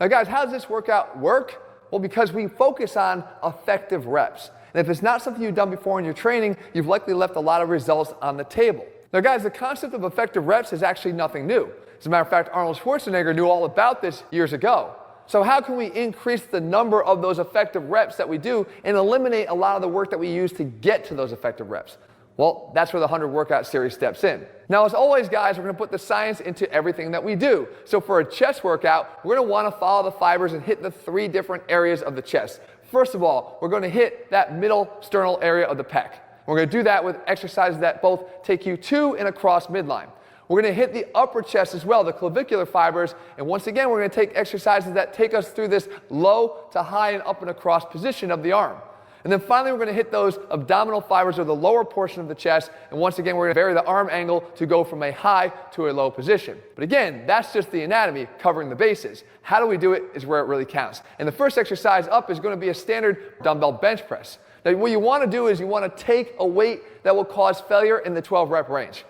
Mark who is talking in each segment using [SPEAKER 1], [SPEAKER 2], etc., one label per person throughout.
[SPEAKER 1] Now guys, how does this workout work? Well, because we focus on effective reps. And if it's not something you've done before in your training, you've likely left a lot of results on the table. Now guys, the concept of effective reps is actually nothing new. As a matter of fact, Arnold Schwarzenegger knew all about this years ago. So how can we increase the number of those effective reps that we do and eliminate a lot of the work that we use to get to those effective reps? Well, that's where the 100 workout series steps in. Now, as always, guys, we're going to put the science into everything that we do. So for a chest workout, we're going to want to follow the fibers and hit the 3 different areas of the chest. First of all, we're going to hit that middle sternal area of the pec. We're going to do that with exercises that both take you to and across midline. We're going to hit the upper chest as well, the clavicular fibers, and once again, we're going to take exercises that take us through this low to high and up and across position of the arm. And then finally, we're going to hit those abdominal fibers or the lower portion of the chest. And once again, we're going to vary the arm angle to go from a high to a low position. But again, that's just the anatomy covering the bases. How do we do it is where it really counts. And the first exercise up is going to be a standard dumbbell bench press. Now, what you want to do is you want to take a weight that will cause failure in the 12 rep range.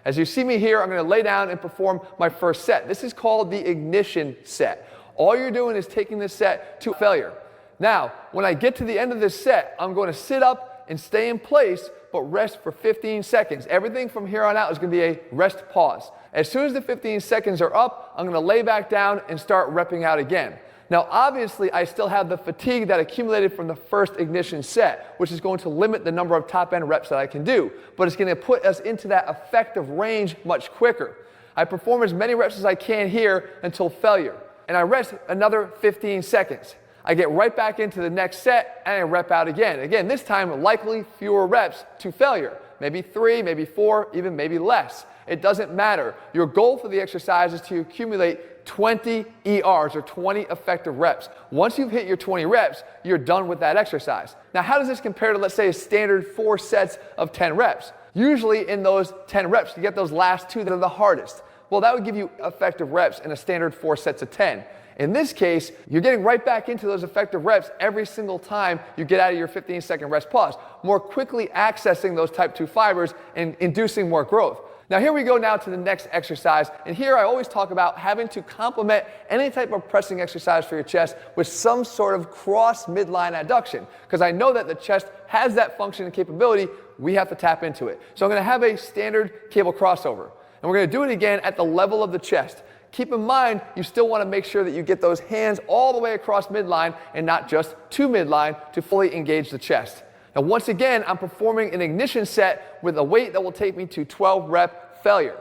[SPEAKER 1] As you see me here, I'm going to lay down and perform my first set. This is called the ignition set. All you're doing is taking this set to failure. Now, when I get to the end of this set, I'm going to sit up and stay in place, but rest for 15 seconds. Everything from here on out is going to be a rest pause. As soon as the 15 seconds are up, I'm going to lay back down and start repping out again. Now, obviously, I still have the fatigue that accumulated from the first ignition set, which is going to limit the number of top-end reps that I can do, but it's going to put us into that effective range much quicker. I perform as many reps as I can here until failure, and I rest another 15 seconds. I get right back into the next set, and I rep out again. Again, this time, likely fewer reps to failure. Maybe 3, maybe 4, even maybe less. It doesn't matter. Your goal for the exercise is to accumulate 20 ERs, or 20 effective reps. Once you've hit your 20 reps, you're done with that exercise. Now, how does this compare to, let's say, a standard 4 sets of 10 reps? Usually in those 10 reps, you get those last 2 that are the hardest. Well, that would give you effective reps in a standard 4 sets of 10. In this case, you're getting right back into those effective reps every single time you get out of your 15-second rest pause, more quickly accessing those type 2 fibers and inducing more growth. Now here we go now to the next exercise, and here I always talk about having to complement any type of pressing exercise for your chest with some sort of cross midline adduction, because I know that the chest has that function and capability. We have to tap into it. So I'm going to have a standard cable crossover, and we're going to do it again at the level of the chest. Keep in mind, you still want to make sure that you get those hands all the way across midline and not just to midline to fully engage the chest. Now, once again, I'm performing an ignition set with a weight that will take me to 12 rep failure.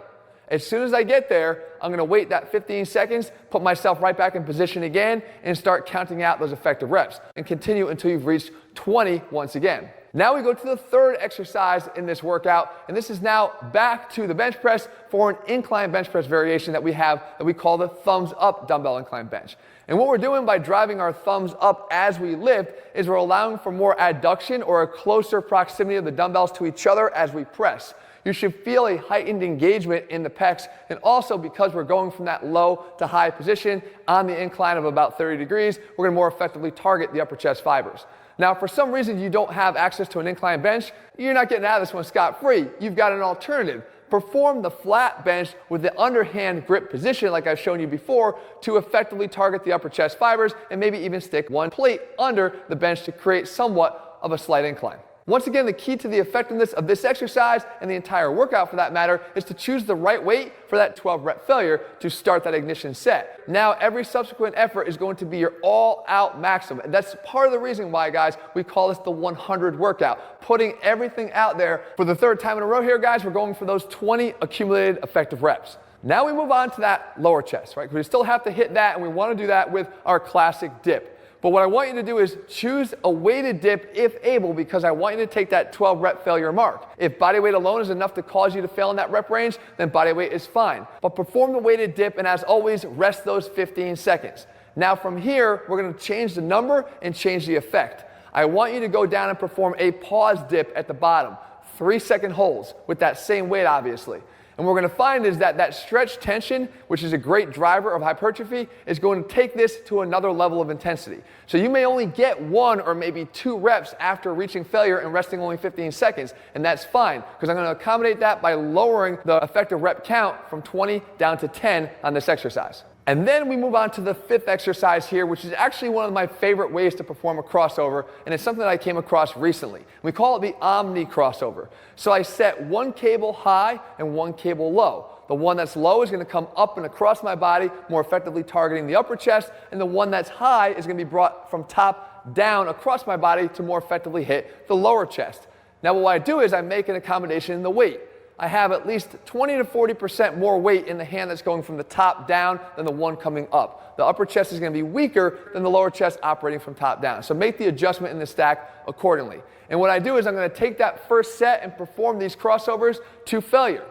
[SPEAKER 1] As soon as I get there, I'm going to wait that 15 seconds, put myself right back in position again, and start counting out those effective reps, and continue until you've reached 20 once again. Now we go to the third exercise in this workout, and this is now back to the bench press for an incline bench press variation that we have that we call the thumbs up dumbbell incline bench. And what we're doing by driving our thumbs up as we lift is we're allowing for more adduction or a closer proximity of the dumbbells to each other as we press. You should feel a heightened engagement in the pecs, and also because we're going from that low to high position on the incline of about 30 degrees, we're going to more effectively target the upper chest fibers. Now, if for some reason you don't have access to an incline bench, you're not getting out of this one scot-free. You've got an alternative. Perform the flat bench with the underhand grip position like I've shown you before to effectively target the upper chest fibers, and maybe even stick one plate under the bench to create somewhat of a slight incline. Once again, the key to the effectiveness of this exercise, and the entire workout for that matter, is to choose the right weight for that 12 rep failure to start that ignition set. Now, every subsequent effort is going to be your all-out maximum. And that's part of the reason why, guys, we call this the 100 workout. Putting everything out there. For the third time in a row here, guys, we're going for those 20 accumulated effective reps. Now we move on to that lower chest, right? Because we still have to hit that, and we want to do that with our classic dip. But what I want you to do is choose a weighted dip if able, because I want you to take that 12 rep failure mark. If body weight alone is enough to cause you to fail in that rep range, then body weight is fine. But perform the weighted dip, and as always, rest those 15 seconds. Now from here, we're going to change the number and change the effect. I want you to go down and perform a pause dip at the bottom, 3-second holds with that same weight, obviously. And what we're going to find is that that stretch tension, which is a great driver of hypertrophy, is going to take this to another level of intensity. So you may only get 1 or maybe 2 reps after reaching failure and resting only 15 seconds, and that's fine, because I'm going to accommodate that by lowering the effective rep count from 20 down to 10 on this exercise. And then we move on to the 5th exercise here, which is actually one of my favorite ways to perform a crossover, and it's something that I came across recently. We call it the omni crossover. So I set 1 cable high and 1 cable low. The one that's low is going to come up and across my body, more effectively targeting the upper chest, and the one that's high is going to be brought from top down across my body to more effectively hit the lower chest. Now what I do is I make an accommodation in the weight. I have at least 20 to 40% more weight in the hand that's going from the top down than the one coming up. The upper chest is going to be weaker than the lower chest operating from top down. So make the adjustment in the stack accordingly. And what I do is I'm going to take that first set and perform these crossovers to failure.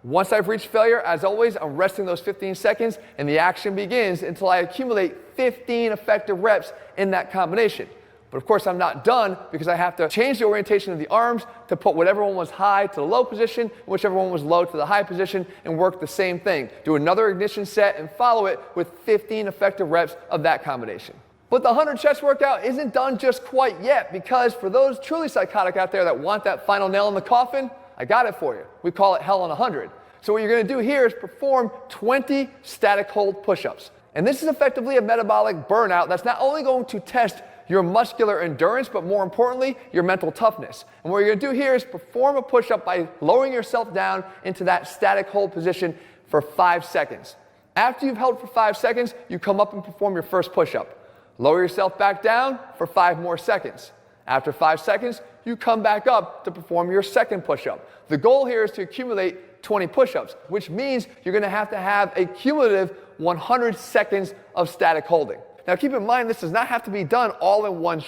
[SPEAKER 1] Once I've reached failure, as always, I'm resting those 15 seconds and the action begins until I accumulate 15 effective reps in that combination. But of course, I'm not done because I have to change the orientation of the arms to put whatever one was high to the low position, whichever one was low to the high position, and work the same thing. Do another ignition set and follow it with 15 effective reps of that combination. But the 100 chest workout isn't done just quite yet, because for those truly psychotic out there that want that final nail in the coffin, I got it for you. We call it Hell on 100. So what you're going to do here is perform 20 static hold push-ups. And this is effectively a metabolic burnout that's not only going to test your muscular endurance, but more importantly, your mental toughness. And what you're going to do here is perform a push-up by lowering yourself down into that static hold position for 5 seconds. After you've held for 5 seconds, you come up and perform your first push-up. Lower yourself back down for 5 more seconds. After 5 seconds, you come back up to perform your second push-up. The goal here is to accumulate 20 push-ups, which means you're going to have a cumulative 100 seconds of static holding. Now keep in mind, this does not have to be done all in one